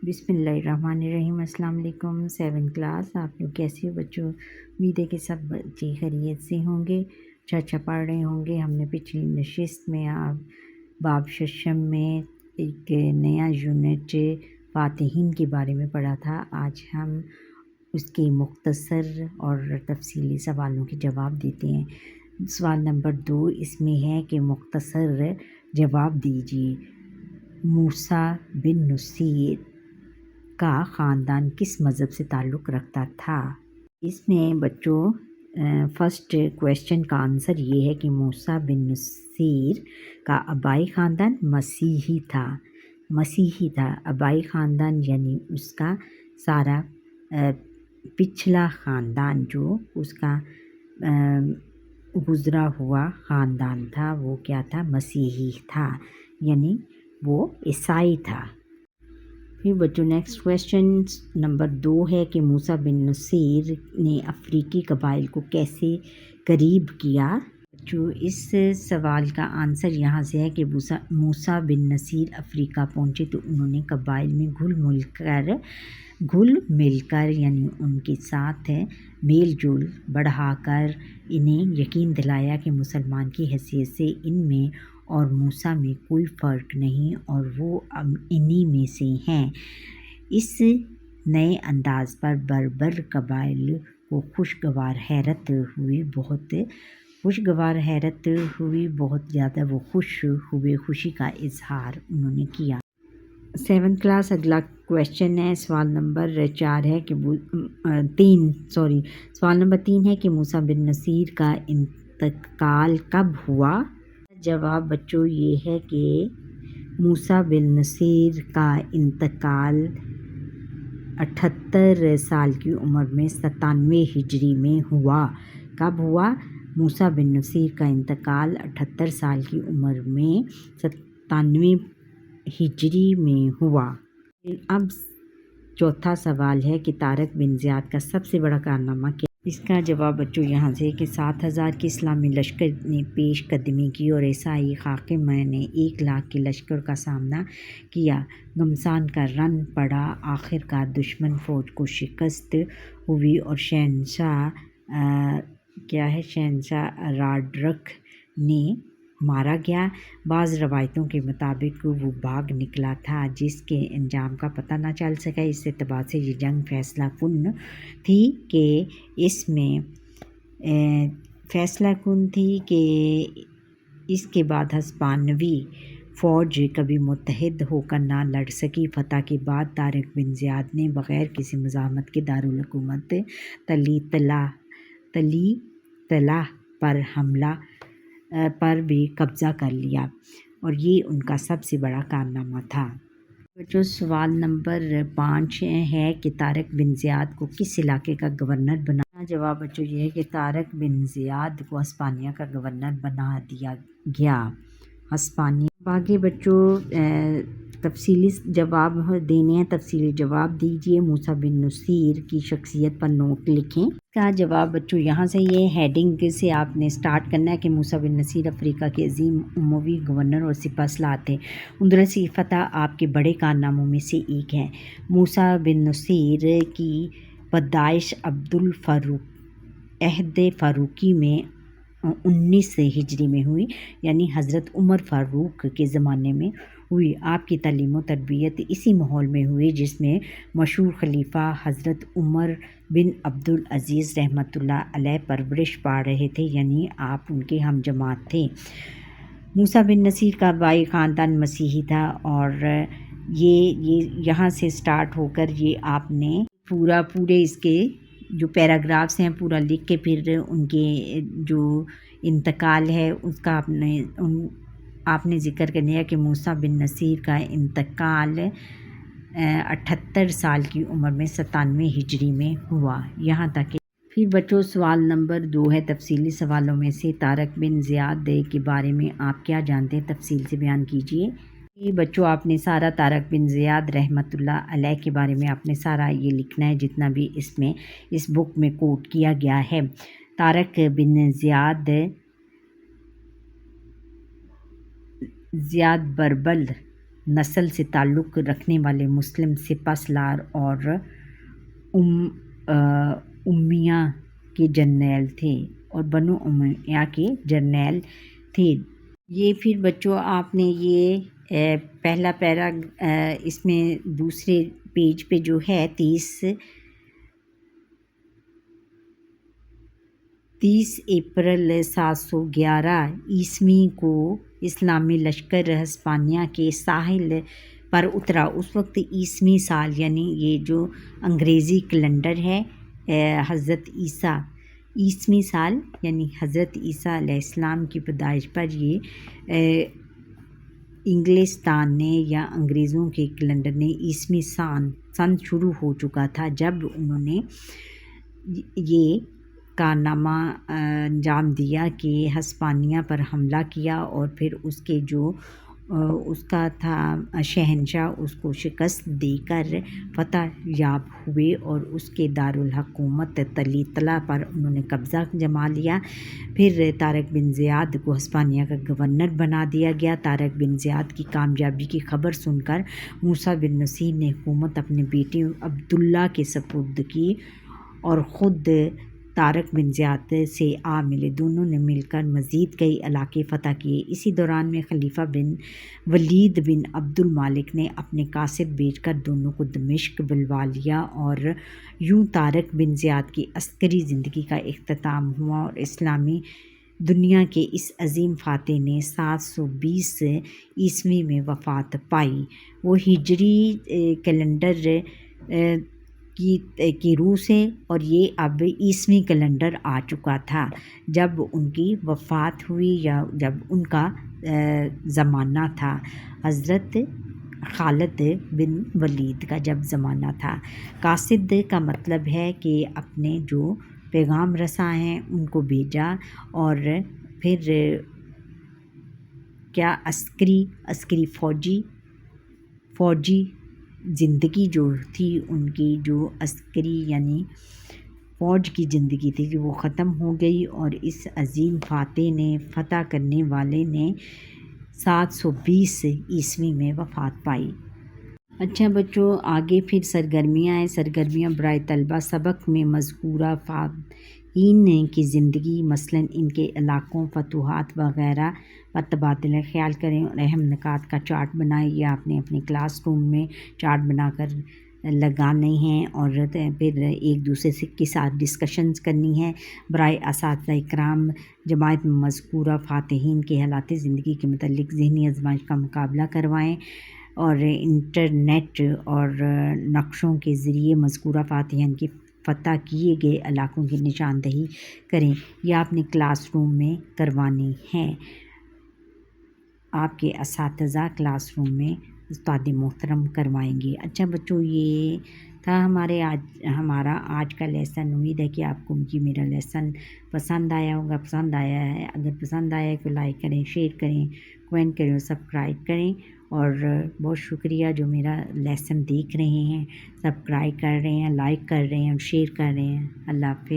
بسم اللہ الرحمن الرحیم۔ السلام علیکم 7 کلاس، آپ لوگ کیسے ہو بچوں؟ امید ہے کہ سب بچے خیریت سے ہوں گے، اچھا پڑھ رہے ہوں گے۔ ہم نے پچھلی نشست میں باب ششم میں ایک نیا یونٹ فاتحین کے بارے میں پڑھا تھا۔ آج ہم اس کے مختصر اور تفصیلی سوالوں کے جواب دیتے ہیں۔ سوال نمبر 2 اس میں ہے کہ مختصر جواب دیجیے۔ موسیٰ بن نصیر کا خاندان کس مذہب سے تعلق رکھتا تھا؟ اس میں بچوں فرسٹ کویشچن کا آنسر یہ ہے کہ موسیٰ بن نصیر کا آبائی خاندان مسیحی تھا۔ آبائی خاندان یعنی اس کا سارا پچھلا خاندان جو اس کا گزرا ہوا خاندان تھا وہ کیا تھا؟ مسیحی تھا، یعنی وہ عیسائی تھا۔ پھر بچوں نیکسٹ کویشچن نمبر 2 ہے کہ موسیٰ بن نصیر نے افریقی قبائل کو کیسے قریب کیا؟ بچوں اس سوال کا آنسر یہاں سے ہے کہ موسیٰ بن نصیر افریقہ پہنچے تو انہوں نے قبائل میں گھل مل کر یعنی ان کے ساتھ میل جول بڑھا کر انہیں یقین دلایا کہ مسلمان کی حیثیت سے ان میں اور موسیٰ میں کوئی فرق نہیں اور وہ انہی میں سے ہیں۔ اس نئے انداز پر بربر قبائل کو خوشگوار حیرت ہوئی، بہت زیادہ وہ خوش ہوئے، خوشی کا اظہار انہوں نے کیا۔ 7 کلاس اگلا کویشچن ہے، سوال نمبر 3 ہے کہ موسیٰ بن نصیر کا انتقال کب ہوا؟ جواب بچوں یہ ہے کہ موسیٰ بن نصیر کا انتقال 78 سال کی عمر میں 97 ہجری میں ہوا۔ کب ہوا؟ موسیٰ بن نصیر کا انتقال 78 سال کی عمر میں 97 ہجری میں ہوا۔ اب چوتھا سوال ہے کہ طارق بن زیاد کا سب سے بڑا کارنامہ کیا؟ اس کا جواب بچوں یہاں سے کہ 7000 کے اسلامی لشکر نے پیش قدمی کی اور عیسائی حاکم نے 1 لاکھ کے لشکر کا سامنا کیا۔ گھمسان کا رن پڑا، آخر کار دشمن فوج کو شکست ہوئی اور شہنشاہ راڈرک نے مارا گیا۔ بعض روایتوں کے مطابق وہ بھاگ نکلا تھا جس کے انجام کا پتہ نہ چل سکا۔ اس اعتبار سے یہ جنگ فیصلہ کن تھی کہ اس کے بعد ہسپانوی فوج کبھی متحد ہو کر نہ لڑ سکی۔ فتح کے بعد طارق بن زیاد نے بغیر کسی مزاحمت کے دارالحکومت طلیطلہ پر بھی قبضہ کر لیا اور یہ ان کا سب سے بڑا کارنامہ تھا۔ بچوں سوال نمبر 5 ہے کہ طارق بن زیاد کو کس علاقے کا گورنر بنا؟ جواب بچوں یہ ہے کہ طارق بن زیاد کو ہسپانیہ کا گورنر بنا دیا گیا۔ باقی بچوں تفصیلی جواب دینے ہیں، تفصیلی جواب دیجیے۔ موسیٰ بن نصیر کی شخصیت پر نوٹ لکھیں۔ کا جواب بچوں یہاں سے یہ ہیڈنگ سے آپ نے سٹارٹ کرنا ہے کہ موسیٰ بن نصیر افریقہ کے عظیم اموی گورنر اور سپہ سالار تھے۔ اندلسی فتح آپ کے بڑے کارناموں میں سے ایک ہے۔ موسیٰ بن نصیر کی پیدائش عہد فاروقی میں 19 ہجری میں ہوئی، یعنی حضرت عمر فاروق کے زمانے میں ہوئی۔ آپ کی تعلیم و تربیت اسی ماحول میں ہوئی جس میں مشہور خلیفہ حضرت عمر بن عبدالعزیز رحمۃ اللہ علیہ پرورش پا رہے تھے، یعنی آپ ان کے ہم جماعت تھے۔ موسیٰ بن نصیر کا آبائی خاندان مسیحی تھا اور یہ یہاں سے سٹارٹ ہو کر یہ آپ نے پورے اس کے جو پیراگرافس ہیں پورا لکھ کے پھر ان کے جو انتقال ہے اس کا آپ نے ذکر کرنا ہے کہ موسیٰ بن نصیر کا انتقال 78 سال کی عمر میں 97 ہجری میں ہوا۔ یہاں تک کہ پھر بچوں سوال نمبر 2 ہے تفصیلی سوالوں میں سے طارق بن زیاد کے بارے میں آپ کیا جانتے ہیں؟ تفصیل سے بیان کیجیے۔ بچوں آپ نے سارا طارق بن زیاد رحمۃ اللہ علیہ کے بارے میں آپ نے سارا یہ لکھنا ہے جتنا بھی اس بک میں کوٹ کیا گیا ہے۔ طارق بن زیاد بربل نسل سے تعلق رکھنے والے مسلم سپہ سالار اور امیہ کے جرنیل تھے اور بنو امیہ کے جرنیل تھے۔ یہ پھر بچوں آپ نے یہ پہلا پیرا اس میں دوسرے پیج پہ جو ہے 30 اپریل 711 عیسوی کو اسلامی لشکر ہسپانیہ کے ساحل پر اترا۔ اس وقت عیسوی سال یعنی یہ جو انگریزی کیلنڈر ہے حضرت عیسیٰ عیسوی سال یعنی حضرت عیسیٰ علیہ السلام کی پیدائش پر یہ انگلستان نے یا انگریزوں کے کیلنڈر نے عیسوی سن شروع ہو چکا تھا جب انہوں نے یہ کارنامہ انجام دیا کہ ہسپانیہ پر حملہ کیا اور پھر اس کے جو اس کا تھا شہنشاہ اس کو شکست دے کر فتح یاب ہوئے اور اس کے دارالحکومت طلع پر انہوں نے قبضہ جما لیا۔ پھر طارق بن زیاد کو ہسپانیہ کا گورنر بنا دیا گیا۔ طارق بن زیاد کی کامیابی کی خبر سن کر موسیٰ بن نصیر نے حکومت اپنے بیٹے عبداللہ کے سپرد کی اور خود طارق بن زیاد سے آ ملے۔ دونوں نے مل کر مزید کئی علاقے فتح کیے۔ اسی دوران میں خلیفہ بن ولید بن عبد الملک نے اپنے قاصد بھیج کر دونوں کو دمشق بلوا لیا اور یوں طارق بن زیاد کی عسکری زندگی کا اختتام ہوا اور اسلامی دنیا کے اس عظیم فاتح نے 720 عیسوی میں وفات پائی۔ وہ ہجری کیلنڈر کی روح سے اور یہ اب عیسوی کیلنڈر آ چکا تھا جب ان کی وفات ہوئی یا جب ان کا زمانہ تھا۔ حضرت خالد بن ولید کا جب زمانہ تھا۔ قاصد کا مطلب ہے کہ اپنے جو پیغام رساں ہیں ان کو بھیجا اور پھر کیا عسکری فوجی زندگی جو تھی ان کی جو عسکری یعنی فوج کی زندگی تھی کہ وہ ختم ہو گئی اور اس عظیم فاتح نے فتح کرنے والے نے 720 عیسوی میں وفات پائی۔ اچھا بچوں آگے پھر سرگرمیاں ہیں۔ سرگرمیاں برائے طلبہ سبق میں مذکورہ فاتحین کی زندگی مثلاً ان کے علاقوں فتوحات وغیرہ پر تبادلہ خیال کریں اور اہم نکات کا چارٹ بنائیں۔ یہ آپ نے اپنے کلاس روم میں چارٹ بنا کر لگانے ہیں اور پھر ایک دوسرے کے ساتھ ڈسکشنز کرنی ہے۔ برائے اساتذہ کرام جماعت میں مذکورہ فاتحین کے حالات زندگی کے متعلق ذہنی آزمائش کا مقابلہ کروائیں اور انٹرنیٹ اور نقشوں کے ذریعے مذکورہ فاتحین کی فتح کیے گئے علاقوں کی نشاندہی کریں۔ یہ آپ نے کلاس روم میں کروانی ہے۔ آپ کے اساتذہ کلاس روم میں استاد محترم کروائیں گے۔ اچھا بچوں یہ تھا ہمارا آج کا لیسن۔ امید ہے کہ آپ کو میرا لیسن پسند آیا ہوگا۔ پسند آیا ہے اگر پسند آیا ہے تو لائک کریں، شیئر کریں، کمنٹ کریں اور سبسکرائب کریں۔ اور بہت شکریہ جو میرا لیسن دیکھ رہے ہیں، سبسکرائب کر رہے ہیں، لائک کر رہے ہیں اور شیئر کر رہے ہیں۔ اللہ حافظ۔